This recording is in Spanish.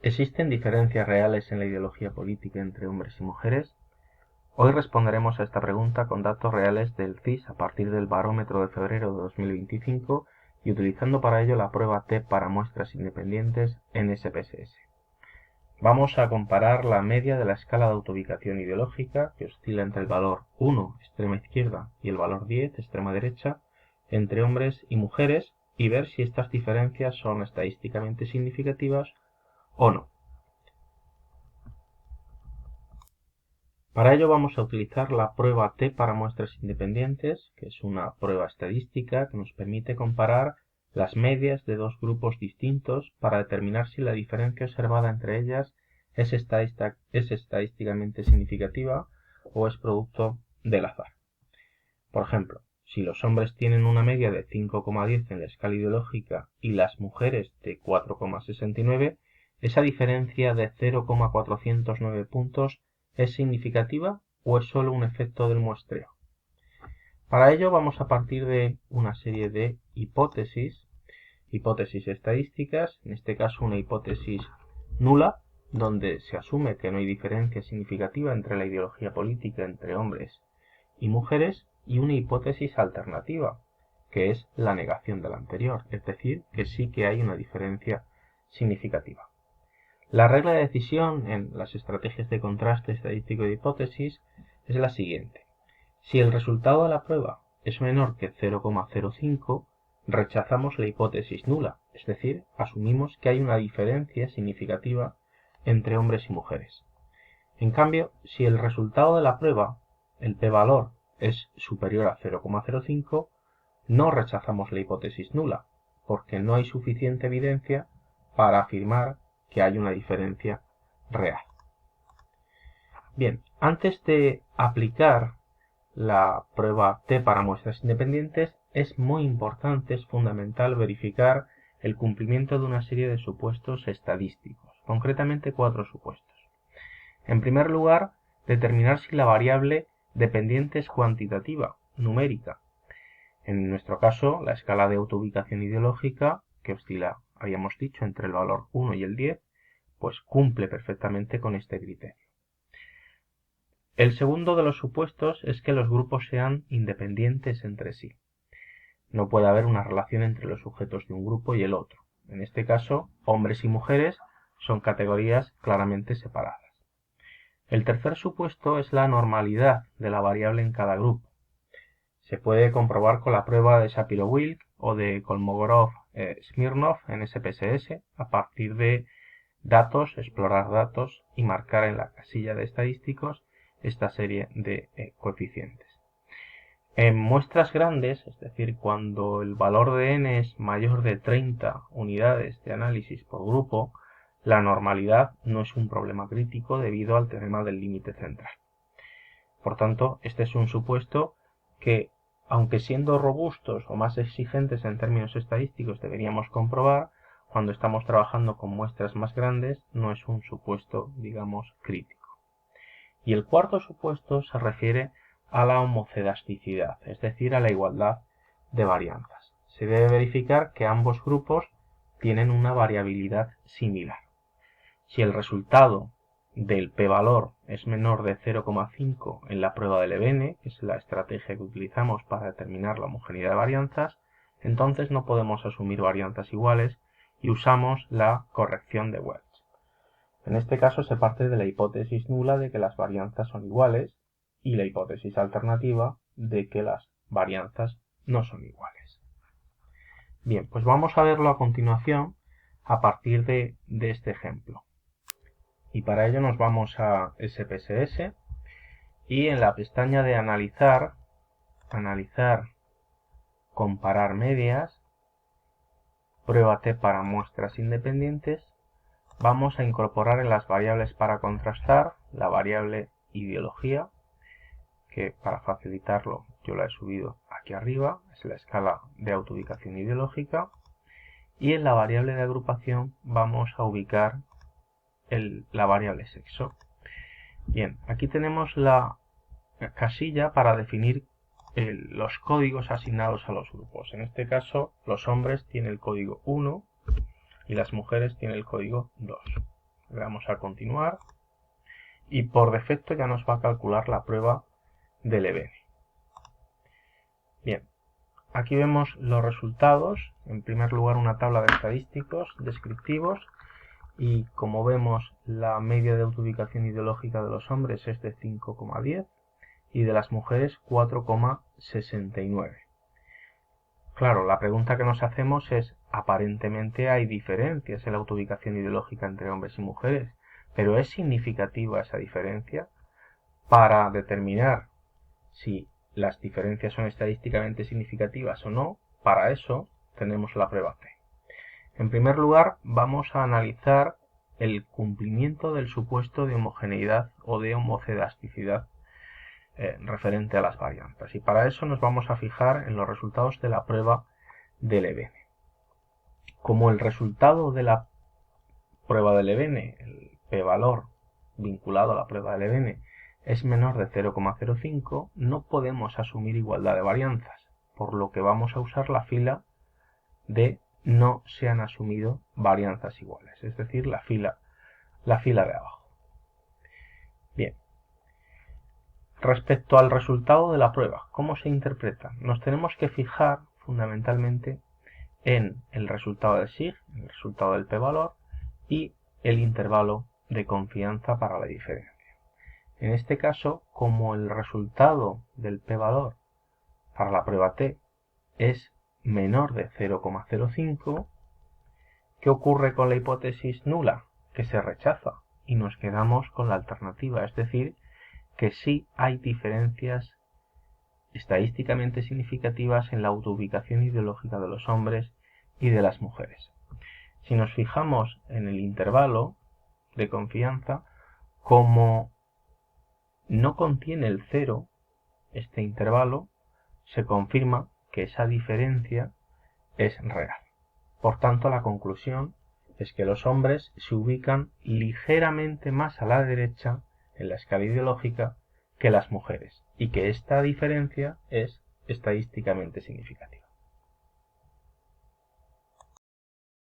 ¿Existen diferencias reales en la ideología política entre hombres y mujeres? Hoy responderemos a esta pregunta con datos reales del CIS a partir del barómetro de febrero de 2025 y utilizando para ello la prueba T para muestras independientes en SPSS. Vamos a comparar la media de la escala de autoubicación ideológica, que oscila entre el valor 1, extrema izquierda, y el valor 10, extrema derecha, entre hombres y mujeres, y ver si estas diferencias son estadísticamente significativas o no. Para ello vamos a utilizar la prueba T para muestras independientes, que es una prueba estadística que nos permite comparar las medias de dos grupos distintos para determinar si la diferencia observada entre ellas es estadísticamente significativa o es producto del azar. Por ejemplo, si los hombres tienen una media de 5,10 en la escala ideológica y las mujeres de 4,69, esa diferencia de 0,409 puntos ¿es significativa o es solo un efecto del muestreo? Para ello vamos a partir de una serie de hipótesis estadísticas, en este caso una hipótesis nula, donde se asume que no hay diferencia significativa entre la ideología política entre hombres y mujeres, y una hipótesis alternativa, que es la negación de la anterior, es decir, que sí que hay una diferencia significativa. La regla de decisión en las estrategias de contraste estadístico de hipótesis es la siguiente. Si el resultado de la prueba es menor que 0,05, rechazamos la hipótesis nula, es decir, asumimos que hay una diferencia significativa entre hombres y mujeres. En cambio, si el resultado de la prueba, el p-valor, es superior a 0,05, no rechazamos la hipótesis nula, porque no hay suficiente evidencia para afirmar que hay una diferencia real. Bien, antes de aplicar la prueba T para muestras independientes, es muy importante, es fundamental verificar el cumplimiento de una serie de supuestos estadísticos, concretamente 4 supuestos. En primer lugar, determinar si la variable dependiente es cuantitativa, numérica. En nuestro caso, la escala de autoubicación ideológica, que oscila, habíamos dicho, entre el valor 1 y el 10, pues cumple perfectamente con este criterio. El segundo de los supuestos es que los grupos sean independientes entre sí. No puede haber una relación entre los sujetos de un grupo y el otro. En este caso, hombres y mujeres son categorías claramente separadas. El tercer supuesto es la normalidad de la variable en cada grupo. Se puede comprobar con la prueba de Shapiro-Wilk o de Kolmogorov-Smirnov en SPSS a partir de datos, explorar datos y marcar en la casilla de estadísticos esta serie de coeficientes. En muestras grandes, es decir, cuando el valor de n es mayor de 30 unidades de análisis por grupo, la normalidad no es un problema crítico debido al teorema del límite central. Por tanto, este es un supuesto que, aunque siendo robustos o más exigentes en términos estadísticos deberíamos comprobar, cuando estamos trabajando con muestras más grandes no es un supuesto, digamos, crítico. Y el cuarto supuesto se refiere a la homocedasticidad, es decir, a la igualdad de varianzas. Se debe verificar que ambos grupos tienen una variabilidad similar. Si el resultado del p-valor es menor de 0,5 en la prueba de Levene, que es la estrategia que utilizamos para determinar la homogeneidad de varianzas, entonces no podemos asumir varianzas iguales y usamos la corrección de Welch. En este caso se parte de la hipótesis nula de que las varianzas son iguales y la hipótesis alternativa de que las varianzas no son iguales. Bien, pues vamos a verlo a continuación a partir de este ejemplo. Y para ello nos vamos a SPSS y en la pestaña de analizar, comparar medias, prueba T para muestras independientes, vamos a incorporar en las variables para contrastar la variable ideología, que para facilitarlo yo la he subido aquí arriba, es la escala de autoubicación ideológica, y en la variable de agrupación vamos a ubicar la variable sexo. Bien, aquí tenemos la casilla para definir los códigos asignados a los grupos. En este caso, los hombres tienen el código 1 y las mujeres tienen el código 2. Le damos a continuar y por defecto ya nos va a calcular la prueba del EBN. Bien, aquí vemos los resultados. En primer lugar, una tabla de estadísticos descriptivos y como vemos, la media de autoubicación ideológica de los hombres es de 5,10 y de las mujeres 4,69. Claro, la pregunta que nos hacemos es, aparentemente hay diferencias en la autoubicación ideológica entre hombres y mujeres, pero ¿es significativa esa diferencia? Para determinar si las diferencias son estadísticamente significativas o no, para eso tenemos la prueba T. En primer lugar, vamos a analizar el cumplimiento del supuesto de homogeneidad o de homocedasticidad referente a las varianzas. Y para eso nos vamos a fijar en los resultados de la prueba del EBN. Como el resultado de la prueba del EBN, el p-valor vinculado a la prueba del EBN, es menor de 0,05, no podemos asumir igualdad de varianzas, por lo que vamos a usar la fila de no se han asumido varianzas iguales, es decir, la fila de abajo. Bien. Respecto al resultado de la prueba, ¿cómo se interpreta? Nos tenemos que fijar fundamentalmente en el resultado de SIG, el resultado del p-valor y el intervalo de confianza para la diferencia. En este caso, como el resultado del p-valor para la prueba T es menor de 0,05, ¿qué ocurre con la hipótesis nula? Que se rechaza y nos quedamos con la alternativa, es decir, que sí hay diferencias estadísticamente significativas en la autoubicación ideológica de los hombres y de las mujeres. Si nos fijamos en el intervalo de confianza, como no contiene el 0, este intervalo, se confirma que esa diferencia es real. Por tanto, la conclusión es que los hombres se ubican ligeramente más a la derecha en la escala ideológica que las mujeres y que esta diferencia es estadísticamente significativa.